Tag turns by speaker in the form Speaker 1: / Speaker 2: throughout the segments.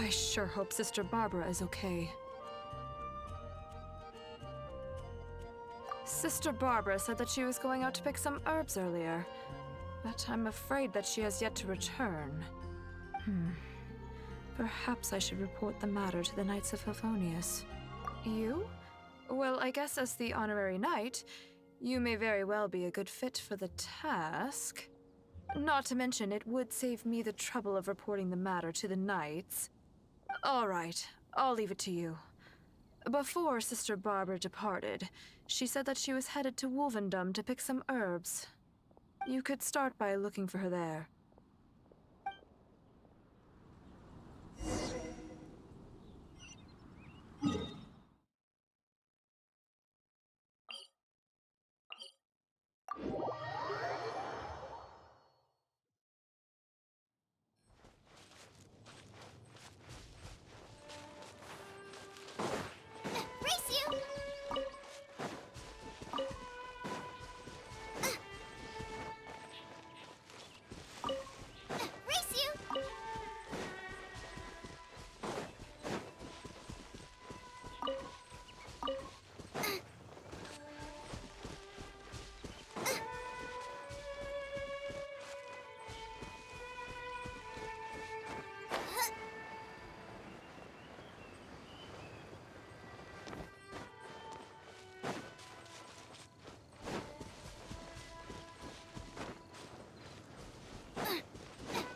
Speaker 1: I sure hope Sister Barbara is okay. Sister Barbara said that she was going out to pick some herbs earlier, but I'm afraid that she has yet to return. Perhaps I should report the matter to the Knights of Favonius. You? Well, I guess as the honorary knight, you may very well be a good fit for the task. Not to mention, it would save me the trouble of reporting the matter to the knights. All right, I'll leave it to you. Before Sister Barbara departed, she said that she was headed to Wolvendom to pick some herbs. You could start by looking for her there.
Speaker 2: Race you! Race you!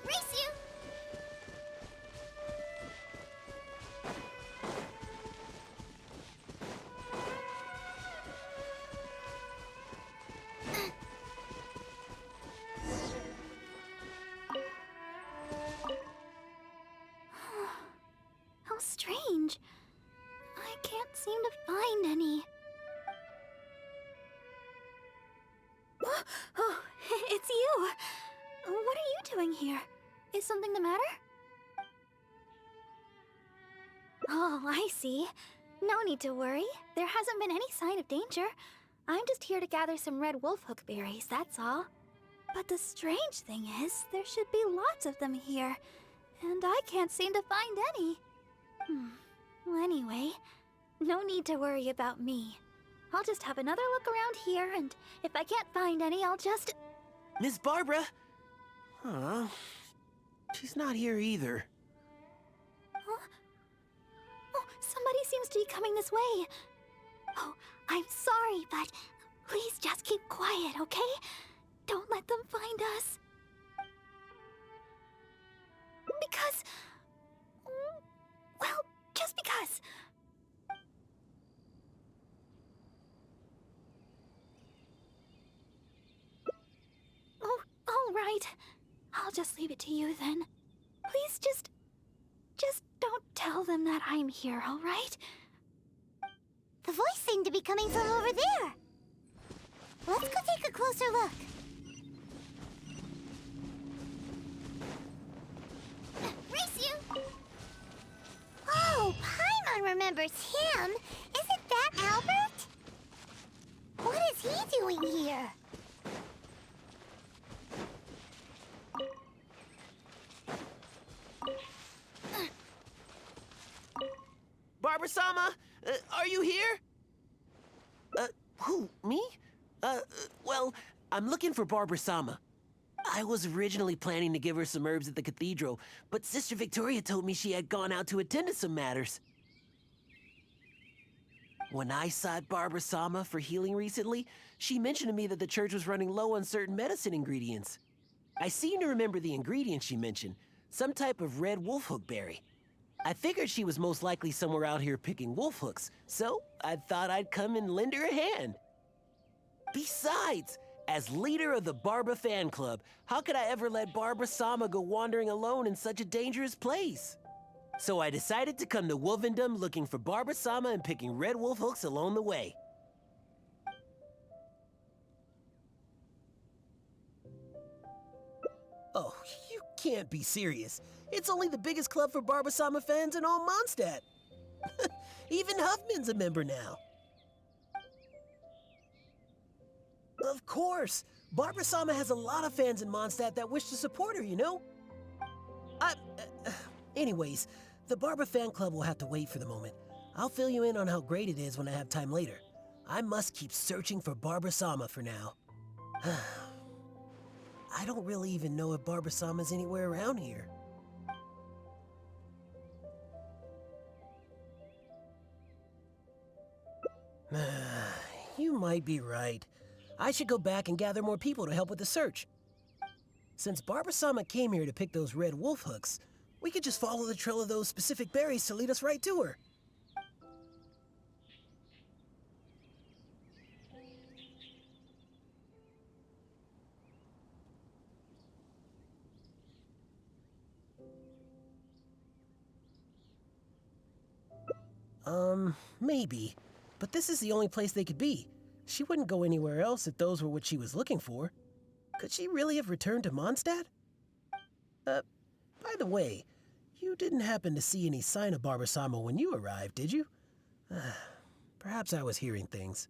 Speaker 2: Race you! How strange. I can't seem to find any. Oh, it's you. What are you doing here? Is something the matter? Oh, I see. No need to worry. There hasn't been any sign of danger. I'm just here to gather some red wolfhook berries, that's all. But the strange thing is, there should be lots of them here, and I can't seem to find any. Well, anyway, no need to worry about me. I'll just have another look around here, and if I can't find any, I'll just...
Speaker 3: Miss Barbara? Huh? She's not here either.
Speaker 2: Huh? Oh, somebody seems to be coming this way. Oh, I'm sorry, but please just keep quiet, okay? Don't let them find us. Because... well, just because. Oh, all right. I'll just leave it to you then. Please just don't tell them that I'm here, all right? The voice seemed to be coming from over there. Let's go take a closer look. Race you! Oh, Paimon remembers him. Isn't that Albert? What is he doing here?
Speaker 3: Barbara-sama, are you here? Who, me? Well, I'm looking for Barbara-sama. I was originally planning to give her some herbs at the cathedral, but Sister Victoria told me she had gone out to attend to some matters. When I sought Barbara-sama for healing recently, she mentioned to me that the church was running low on certain medicine ingredients. I seem to remember the ingredients she mentioned, some type of red wolfhook berry. I figured she was most likely somewhere out here picking wolfhooks, so I thought I'd come and lend her a hand. Besides, as leader of the Barbara fan club, how could I ever let Barbara-sama go wandering alone in such a dangerous place? So I decided to come to Wolvendom looking for Barbara-sama and picking red wolfhooks along the way. Oh, you can't be serious. It's only the biggest club for Barbara-sama fans in all Mondstadt. Even Huffman's a member now. Of course. Barbara-sama has a lot of fans in Mondstadt that wish to support her, you know? Anyways, The Barber fan club will have to wait for the moment. I'll fill you in on how great it is when I have time later. I must keep searching for Barber-sama for now. I don't really even know if Barber-sama's anywhere around here. You might be right. I should go back and gather more people to help with the search. Since Barber-sama came here to pick those red wolf hooks, we could just follow the trail of those specific berries to lead us right to her. Maybe. But this is the only place they could be. She wouldn't go anywhere else if those were what she was looking for. Could she really have returned to Mondstadt? By the way, you didn't happen to see any sign of Barber-sama when you arrived, did you? Perhaps I was hearing things.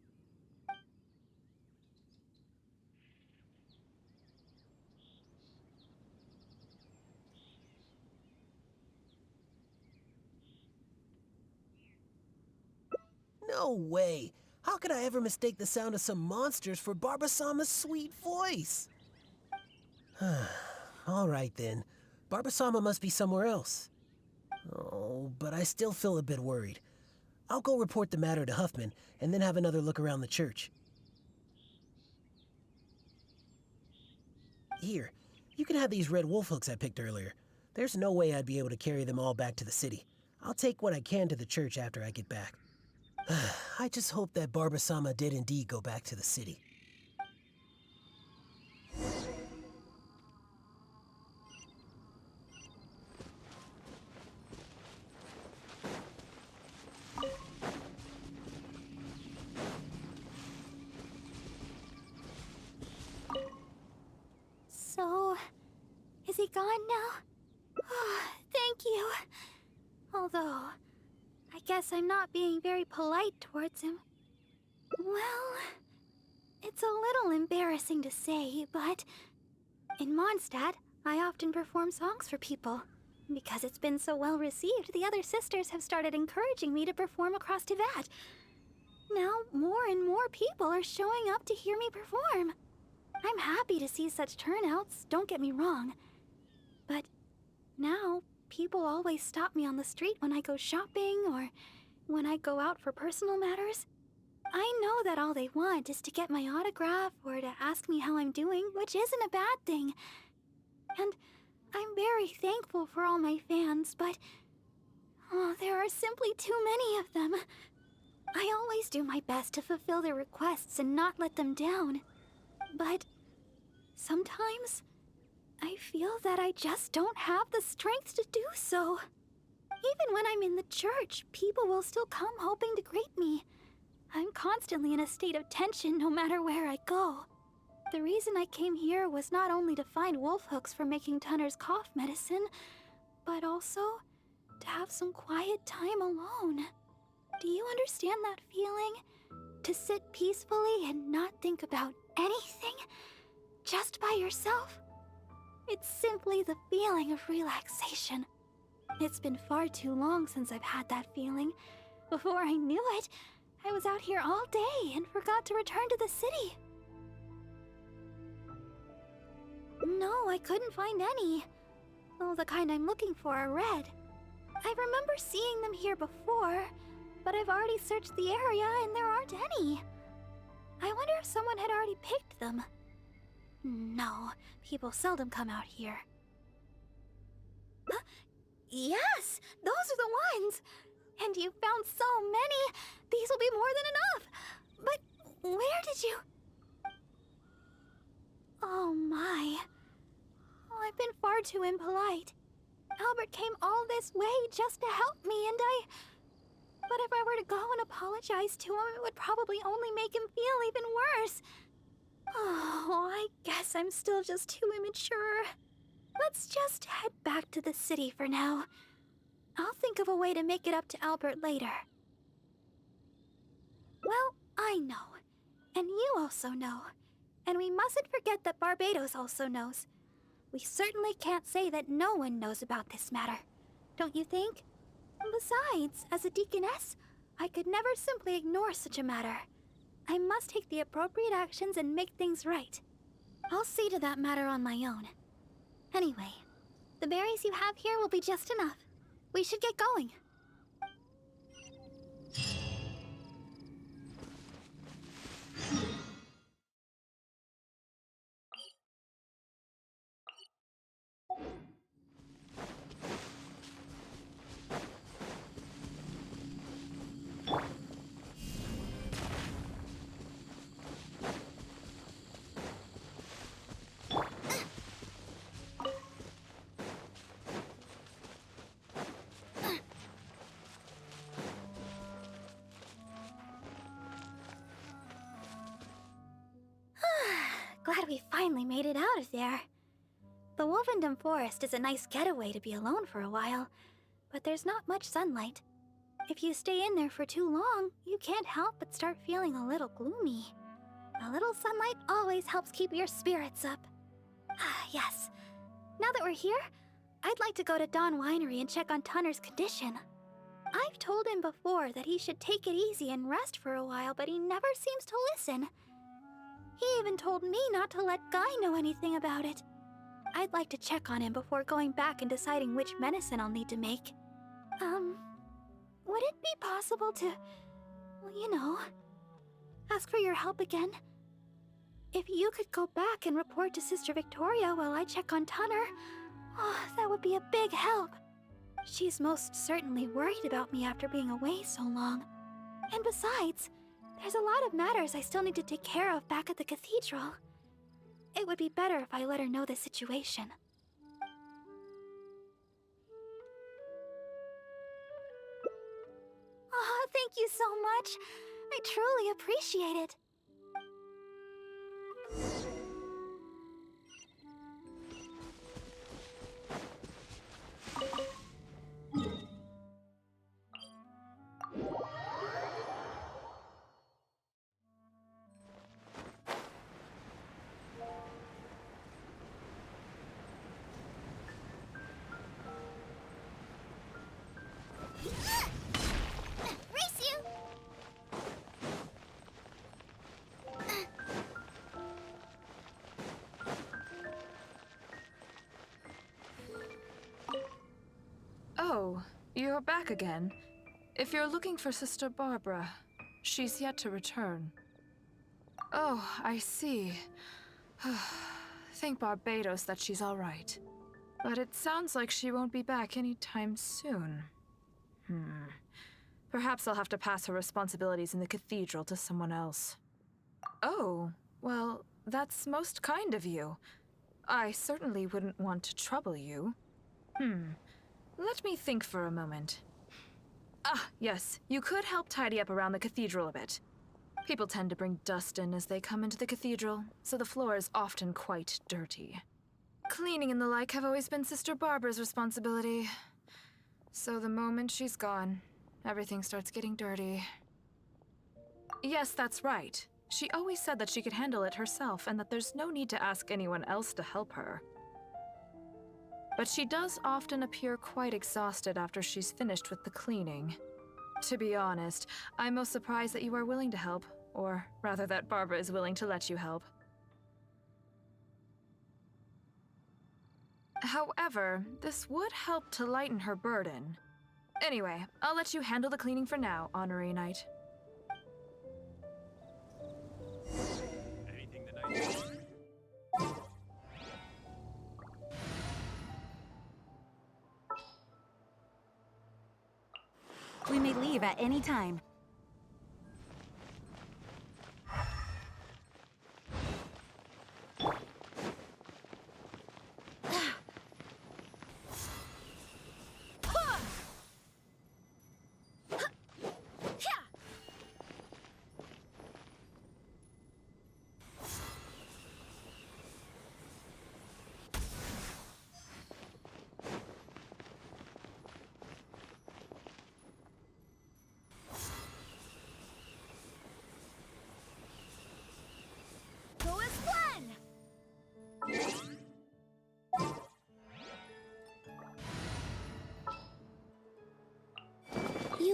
Speaker 3: No way! How could I ever mistake the sound of some monsters for Barber-sama's sweet voice? All right then. Barber-sama must be somewhere else. Oh, but I still feel a bit worried. I'll go report the matter to Huffman and then have another look around the church. Here, you can have these red wolf hooks I picked earlier. There's no way I'd be able to carry them all back to the city. I'll take what I can to the church after I get back. I just hope that Barber-sama did indeed go back to the city.
Speaker 2: So, is he gone now? Thank you. Although, I guess I'm not being very polite towards him. Well, it's a little embarrassing to say, but in Mondstadt, I often perform songs for people. Because it's been so well received, the other sisters have started encouraging me to perform across Tivat. Now, more and more people are showing up to hear me perform. I'm happy to see such turnouts, don't get me wrong. But now, people always stop me on the street when I go shopping or when I go out for personal matters. I know that all they want is to get my autograph or to ask me how I'm doing, which isn't a bad thing. And I'm very thankful for all my fans, but there are simply too many of them. I always do my best to fulfill their requests and not let them down. But sometimes I feel that I just don't have the strength to do so. Even when I'm in the church, people will still come hoping to greet me. I'm constantly in a state of tension no matter where I go. The reason I came here was not only to find wolf hooks for making Tunner's cough medicine, but also to have some quiet time alone. Do you understand that feeling? To sit peacefully and not think about anything? Just by yourself? It's simply the feeling of relaxation. It's been far too long since I've had that feeling. Before I knew it, I was out here all day and forgot to return to the city. No, I couldn't find any. Well, the kind I'm looking for are red. I remember seeing them here before, but I've already searched the area and there aren't any. I wonder if someone had already picked them. No, people seldom come out here. Yes, those are the ones! And you found so many! These will be more than enough! But where did you... Oh my. I've been far too impolite. Albert came all this way just to help me, and But if I were to go and apologize to him, it would probably only make him feel even worse. Oh, I guess I'm still just too immature. Let's just head back to the city for now. I'll think of a way to make it up to Albert later. Well, I know. And you also know. And we mustn't forget that Barbados also knows. We certainly can't say that no one knows about this matter. Don't you think? Besides, as a deaconess, I could never simply ignore such a matter. I must take the appropriate actions and make things right. I'll see to that matter on my own. Anyway, the berries you have here will be just enough. We should get going. Glad we finally made it out of there. The Wolvendom Forest is a nice getaway to be alone for a while, but there's not much sunlight. If you stay in there for too long, you can't help but start feeling a little gloomy. A little sunlight always helps keep your spirits up. Yes. Now that we're here, I'd like to go to Dawn Winery and check on Tunner's condition. I've told him before that he should take it easy and rest for a while, but he never seems to listen. He even told me not to let Guy know anything about it. I'd like to check on him before going back and deciding which medicine I'll need to make. Would it be possible to, well, you know, ask for your help again? If you could go back and report to Sister Victoria while I check on Tunner, that would be a big help. She's most certainly worried about me after being away so long. And besides, there's a lot of matters I still need to take care of back at the cathedral. It would be better if I let her know the situation. Oh, thank you so much. I truly appreciate it. Race you!
Speaker 1: Oh, you're back again. If you're looking for Sister Barbara, she's yet to return. Oh, I see. Thank Barbados that she's all right. But it sounds like she won't be back anytime soon. Perhaps I'll have to pass her responsibilities in the cathedral to someone else. Oh, well, that's most kind of you. I certainly wouldn't want to trouble you. Let me think for a moment. Ah, yes, you could help tidy up around the cathedral a bit. People tend to bring dust in as they come into the cathedral, so the floor is often quite dirty. Cleaning and the like have always been Sister Barbara's responsibility. So the moment she's gone, everything starts getting dirty. Yes, that's right. She always said that she could handle it herself and that there's no need to ask anyone else to help her. But she does often appear quite exhausted after she's finished with the cleaning. To be honest, I'm most surprised that you are willing to help, or rather that Barbara is willing to let you help. However, this would help to lighten her burden. Anyway, I'll let you handle the cleaning for now, Honorary Knight.
Speaker 4: Anything the knight?
Speaker 5: We may leave at any time.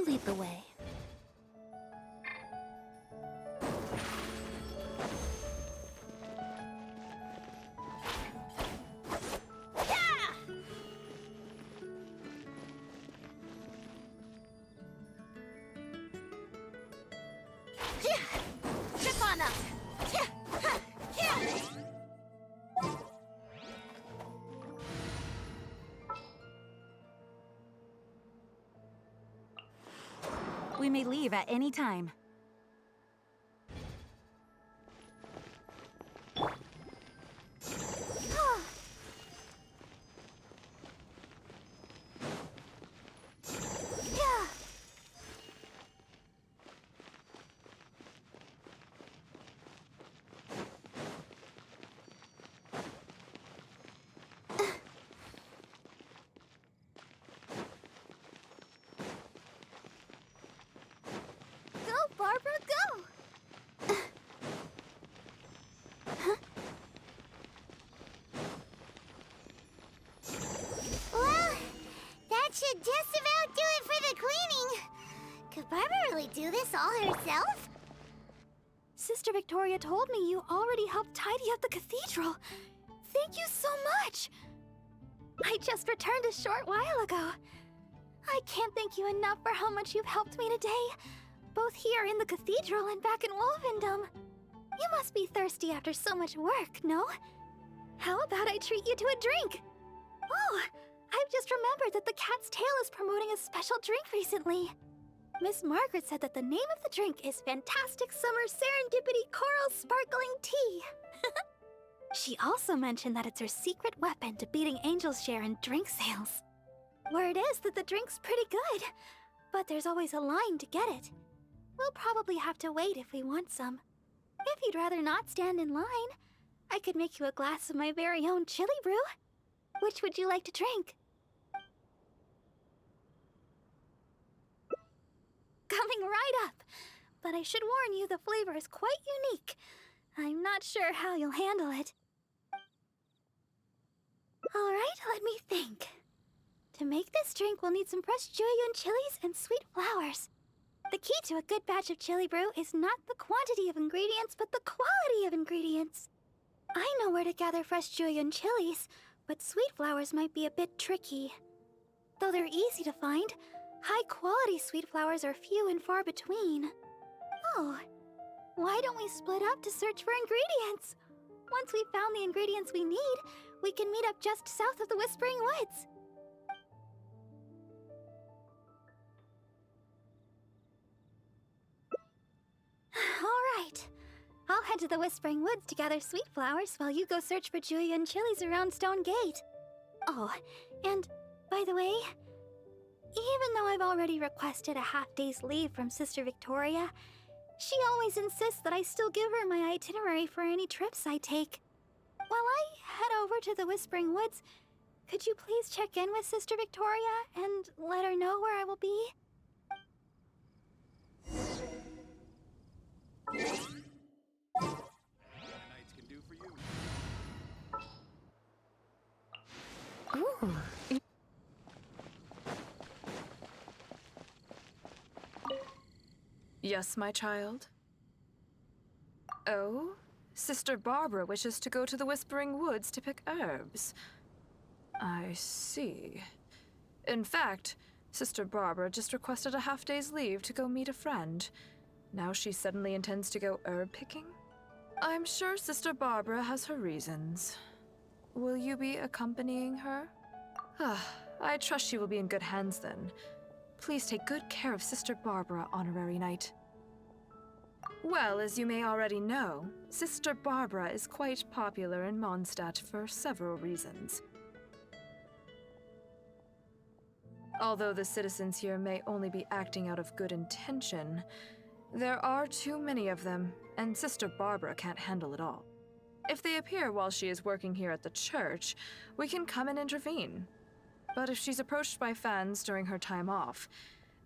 Speaker 2: lead the way.
Speaker 5: Trip on up! We may leave at any time.
Speaker 2: Barbara, go! Well, that should just about do it for the cleaning. Could Barbara really do this all herself? Sister Victoria told me you already helped tidy up the cathedral. Thank you so much. I just returned a short while ago. I can't thank you enough for how much you've helped me today. Both here in the cathedral and back in Wolfendom. You must be thirsty after so much work, no? How about I treat you to a drink? Oh, I've just remembered that the Cat's Tail is promoting a special drink recently. Miss Margaret said that the name of the drink is Fantastic Summer Serendipity Coral Sparkling Tea. She also mentioned that it's her secret weapon to beating Angel's share in drink sales. Word is that the drink's pretty good, but there's always a line to get it. We'll probably have to wait if we want some. If you'd rather not stand in line, I could make you a glass of my very own chili brew. Which would you like to drink? Coming right up. But I should warn you, the flavor is quite unique. I'm not sure how you'll handle it. All right, let me think. To make this drink, we'll need some fresh Jueyun chilies and sweet flowers. The key to a good batch of chili brew is not the quantity of ingredients, but the quality of ingredients. I know where to gather fresh Jueyun chilies, but sweet flowers might be a bit tricky. Though they're easy to find, high-quality sweet flowers are few and far between. Oh, why don't we split up to search for ingredients? Once we've found the ingredients we need, we can meet up just south of the Whispering Woods. All right. I'll head to the Whispering Woods to gather sweet flowers while you go search for Jueyun chilies around Stone Gate. Oh, and by the way, even though I've already requested a half-day's leave from Sister Victoria, she always insists that I still give her my itinerary for any trips I take. While I head over to the Whispering Woods, could you please check in with Sister Victoria and let her know where I will be?
Speaker 4: Knights can do for you.
Speaker 1: Ooh. Yes, my child? Oh? Sister Barbara wishes to go to the Whispering Woods to pick herbs. I see. In fact, Sister Barbara just requested a half-day's leave to go meet a friend. Now she suddenly intends to go herb picking? I'm sure Sister Barbara has her reasons. Will you be accompanying her? I trust she will be in good hands then. Please take good care of Sister Barbara, Honorary Knight. Well, as you may already know, Sister Barbara is quite popular in Mondstadt for several reasons. Although the citizens here may only be acting out of good intention, there are too many of them, and Sister Barbara can't handle it all. If they appear while she is working here at the church, we can come and intervene. But if she's approached by fans during her time off,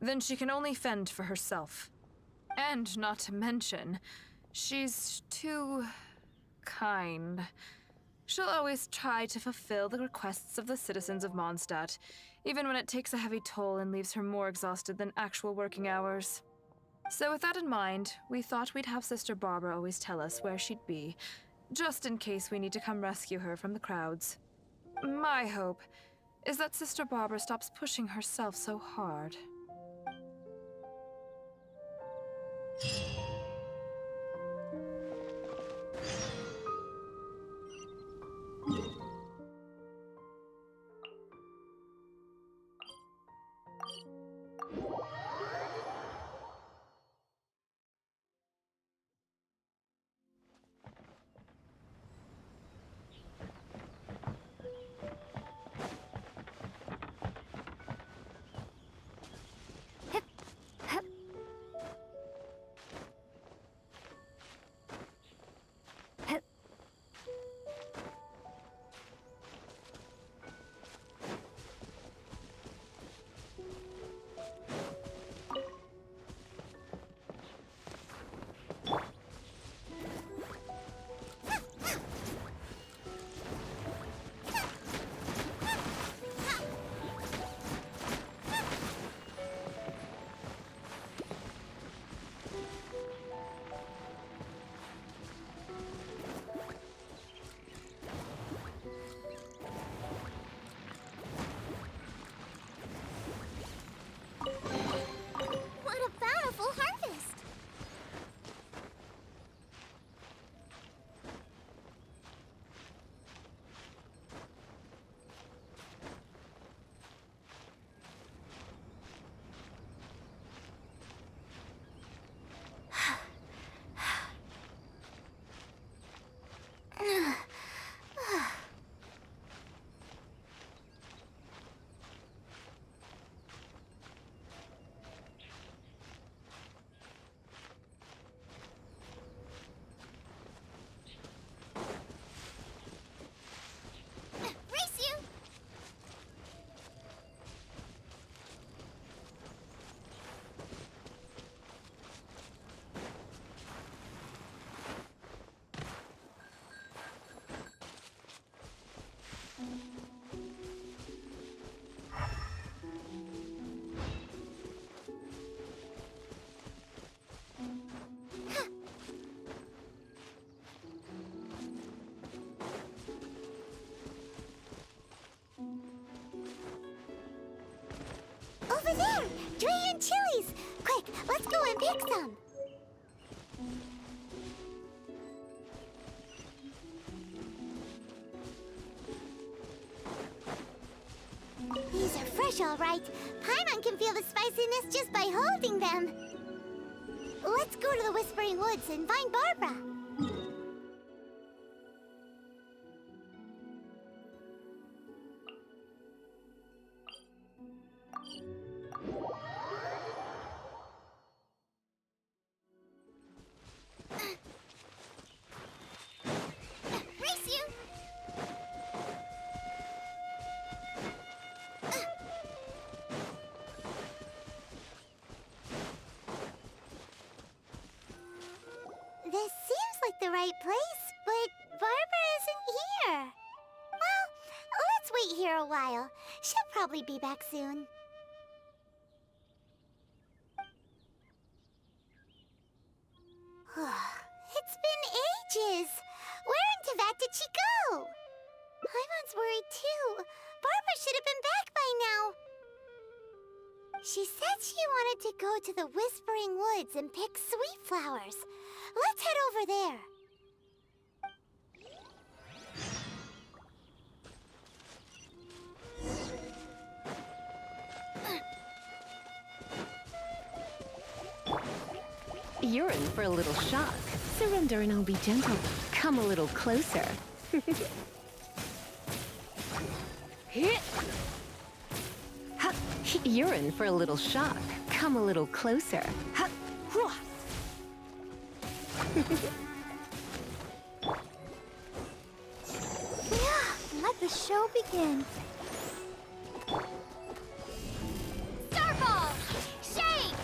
Speaker 1: then she can only fend for herself. And not to mention, she's too kind. She'll always try to fulfill the requests of the citizens of Mondstadt, even when it takes a heavy toll and leaves her more exhausted than actual working hours. So with that in mind, we thought we'd have Sister Barbara always tell us where she'd be, just in case we need to come rescue her from the crowds. My hope is that Sister Barbara stops pushing herself so hard.
Speaker 2: What a bountiful harvest! Race you! Over there! Durian chilies! Quick, let's go and pick some! These are fresh, all right. Paimon can feel the spiciness just by holding them. Let's go to the Whispering Woods and find Barbara. Race you! This seems like the right place, but Barbara isn't here. Well, let's wait here a while. She'll probably be back soon. It's been ages. Where in Teyvat did she go? Paimon's worried too. Barbara should have been back by now. She said she wanted to go to the Whispering Woods and pick sweet flowers. Let's head over there.
Speaker 6: You're in for a little shock. Surrender and I'll be gentle. Come a little closer. Ha! You're in for a little shock. Come a little closer. Ha! Hua!
Speaker 2: Let the show begin. Starfall! Shake!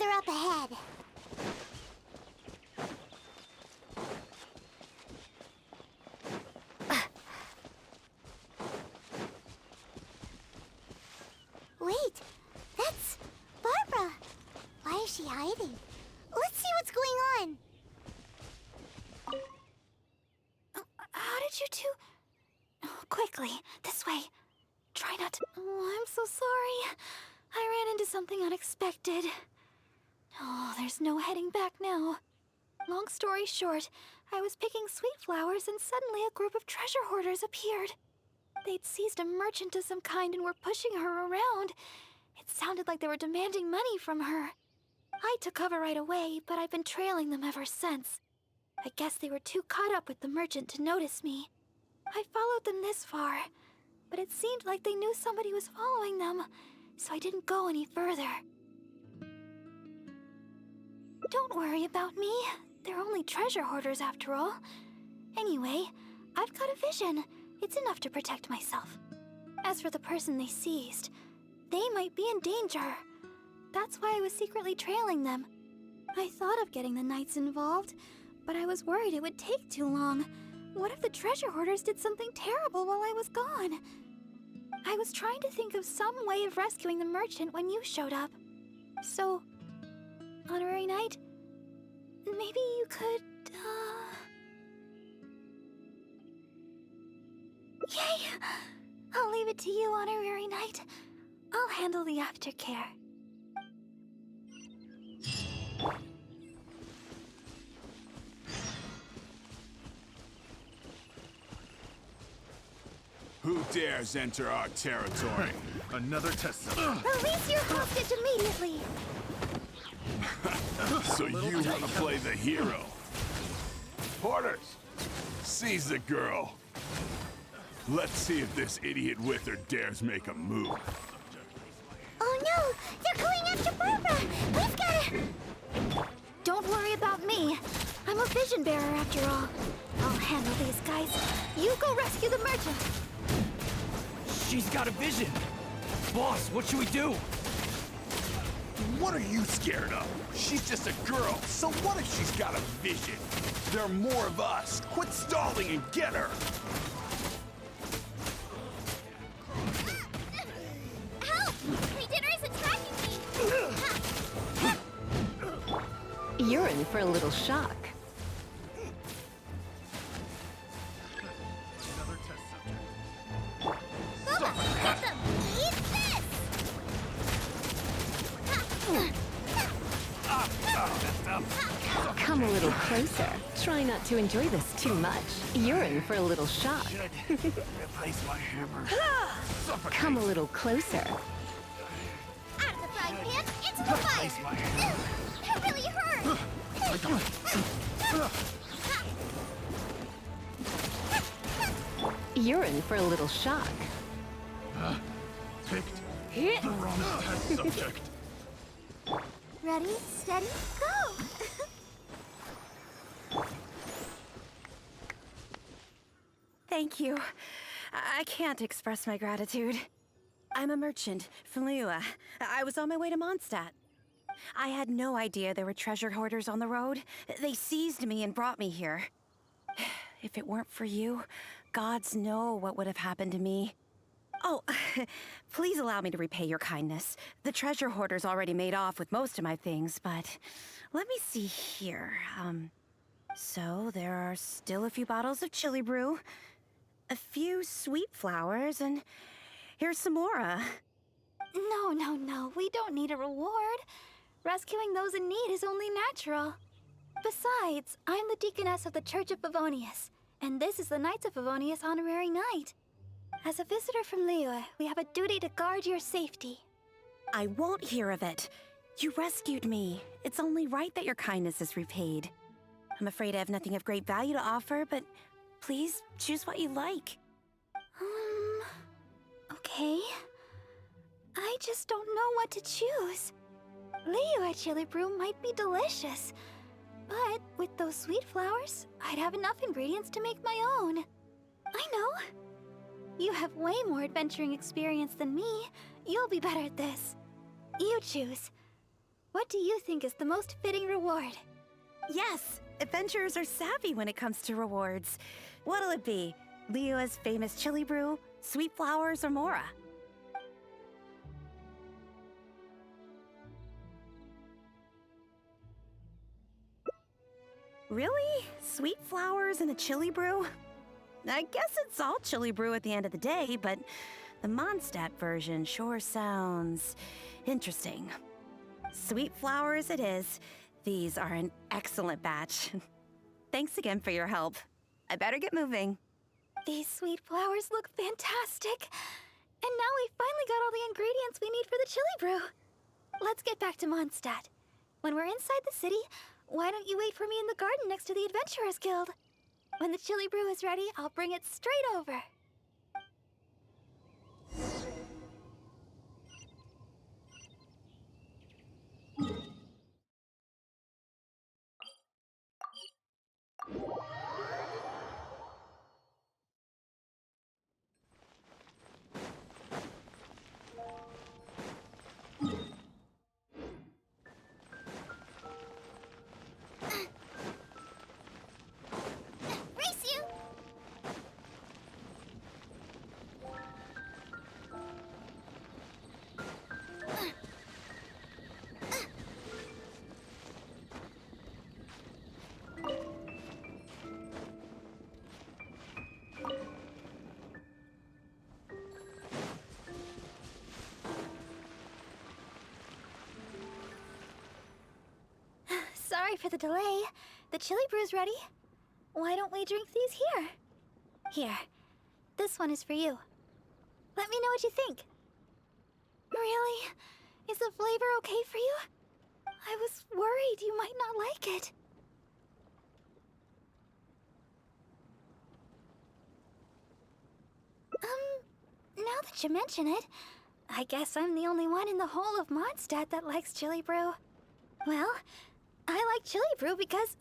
Speaker 2: further up ahead. Wait, that's Barbara. Why is she hiding? Let's see what's going on. How did you two... Oh, quickly, this way. Try not to... Oh, I'm so sorry. I ran into something unexpected. Oh, there's no heading back now. Long story short, I was picking sweet flowers and suddenly a group of treasure hoarders appeared. They'd seized a merchant of some kind and were pushing her around. It sounded like they were demanding money from her. I took cover right away, but I've been trailing them ever since. I guess they were too caught up with the merchant to notice me. I followed them this far, but it seemed like they knew somebody was following them, so I didn't go any further. Don't worry about me. They're only treasure hoarders after all. Anyway, I've got a vision. It's enough to protect myself. As for the person they seized, they might be in danger. That's why I was secretly trailing them. I thought of getting the knights involved, but I was worried it would take too long. What if the treasure hoarders did something terrible while I was gone? I was trying to think of some way of rescuing the merchant when you showed up. So, Honorary Knight, maybe you could, Yay! I'll leave it to you, Honorary Knight. I'll handle the aftercare.
Speaker 4: Who dares enter our territory?
Speaker 7: Another test.
Speaker 2: Release your hostage immediately!
Speaker 4: So you want to play the hero? Porters, seize the girl. Let's see if this idiot with her dares make a move.
Speaker 2: Oh no! They're going after Barbara! We've gotta... Don't worry about me. I'm a vision bearer after all. I'll handle these guys. You go rescue the merchant.
Speaker 3: She's got a vision. Boss, what should we do?
Speaker 4: What are you scared of? She's just a girl, so what if she's got a vision? There are more of us. Quit stalling and get her!
Speaker 2: Help! Retainer is attacking me!
Speaker 6: You're in for a little shock.
Speaker 7: Another test subject.
Speaker 2: Bubba, get them! Eat this!
Speaker 6: Come a little closer. Try not to enjoy this too much. You're in for a little shock.
Speaker 7: Replace my hammer.
Speaker 6: Come a little closer.
Speaker 2: Out of the frying pan, into the fire! That really hurt!
Speaker 6: You're in for a little shock.
Speaker 7: Picked the wrong test subject.
Speaker 2: Ready, steady, go!
Speaker 5: Thank you. I can't express my gratitude. I'm a merchant from Liyue. I was on my way to Mondstadt. I had no idea there were treasure hoarders on the road. They seized me and brought me here. If it weren't for you, gods know what would have happened to me. Oh, please allow me to repay your kindness. The treasure hoarders already made off with most of my things, but let me see here. So there are still a few bottles of chili brew, a few sweet flowers, and here's some more.
Speaker 2: No, we don't need a reward. Rescuing those in need is only natural. Besides, I'm the deaconess of the Church of Favonius, and this is the Knights of Favonius Honorary Knight. As a visitor from Liyue, we have a duty to guard your safety.
Speaker 5: I won't hear of it. You rescued me. It's only right that your kindness is repaid. I'm afraid I have nothing of great value to offer, but please choose what you like.
Speaker 2: Okay. I just don't know what to choose. Liyue chili brew might be delicious, but with those sweet flowers, I'd have enough ingredients to make my own. I know. You have way more adventuring experience than me. You'll be better at this. You choose. what do you think is the most fitting reward?
Speaker 5: Yes, adventurers are savvy when it comes to rewards. What'll it be? Leo's famous chili brew, sweet flowers, or Mora? Really? Sweet flowers and a chili brew? I guess it's all chili brew at the end of the day, but the Mondstadt version sure sounds interesting. Sweet flowers it is. These are an excellent batch. Thanks again for your help. I better get moving.
Speaker 2: These sweet flowers look fantastic. And now we finally got all the ingredients we need for the chili brew. Let's get back to Mondstadt. When we're inside the city, why don't you wait for me in the garden next to the Adventurers Guild? When the chili brew is ready, I'll bring it straight over. Race you! Sorry for the delay. The chili brew's ready. Why don't we drink these here? Here. This one is for you. Let me know what you think. Really? Is the flavor okay for you? I was worried you might not like it. Now that you mention it, I guess I'm the only one in the whole of Mondstadt that likes chili brew. Well, I like chili brew because...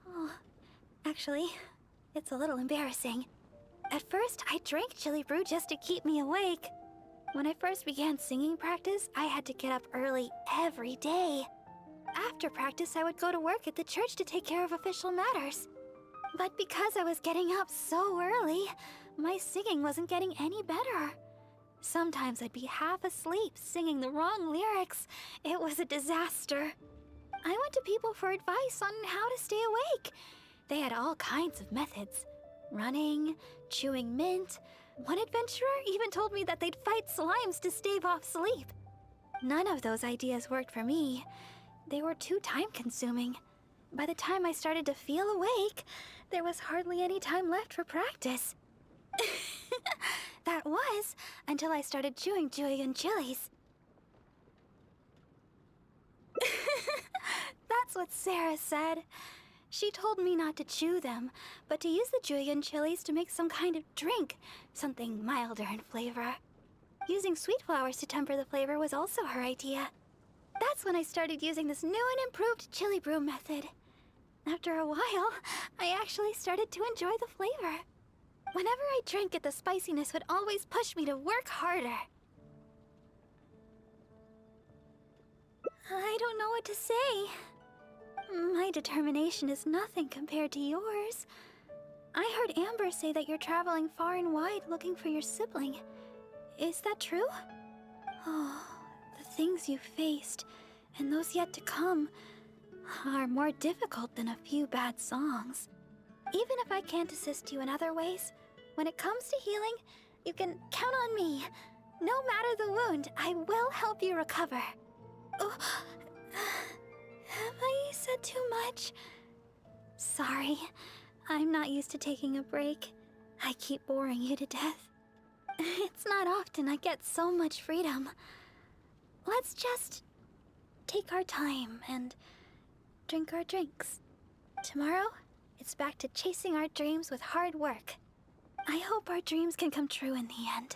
Speaker 2: oh, actually, it's a little embarrassing. At first, I drank chili brew just to keep me awake. When I first began singing practice, I had to get up early every day. After practice, I would go to work at the church to take care of official matters. But because I was getting up so early, my singing wasn't getting any better. Sometimes I'd be half asleep singing the wrong lyrics. It was a disaster. I went to people for advice on how to stay awake. They had all kinds of methods. Running, chewing mint. One adventurer even told me that they'd fight slimes to stave off sleep. None of those ideas worked for me. They were too time-consuming. By the time I started to feel awake, there was hardly any time left for practice. That was until I started chewing Julian chilies. That's what Sarah said. She told me not to chew them, but to use the Julian chilies to make some kind of drink, something milder in flavor. Using sweet flowers to temper the flavor was also her idea. That's when I started using this new and improved chili brew method. After a while, I actually started to enjoy the flavor. Whenever I drank it, the spiciness would always push me to work harder. I don't know what to say. My determination is nothing compared to yours. I heard Amber say that you're traveling far and wide looking for your sibling. Is that true? Oh, the things you faced, and those yet to come, are more difficult than a few bad songs. Even if I can't assist you in other ways, when it comes to healing, you can count on me. No matter the wound, I will help you recover. Oh, have I said too much? Sorry, I'm not used to taking a break. I keep boring you to death. It's not often I get so much freedom. Let's just take our time and drink our drinks. Tomorrow, it's back to chasing our dreams with hard work. I hope our dreams can come true in the end.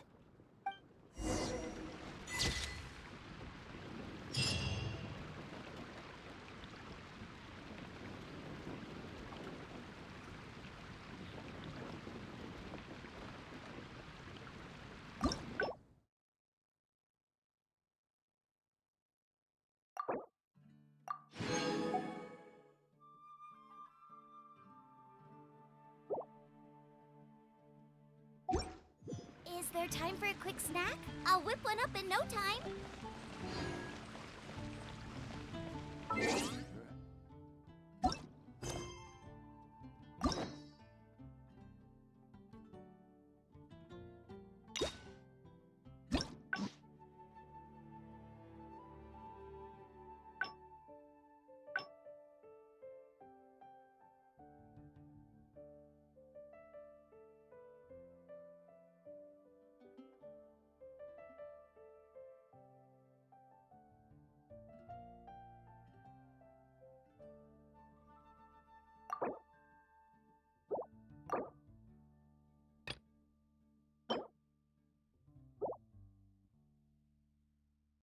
Speaker 2: there time for a quick snack? I'll whip one up in no time.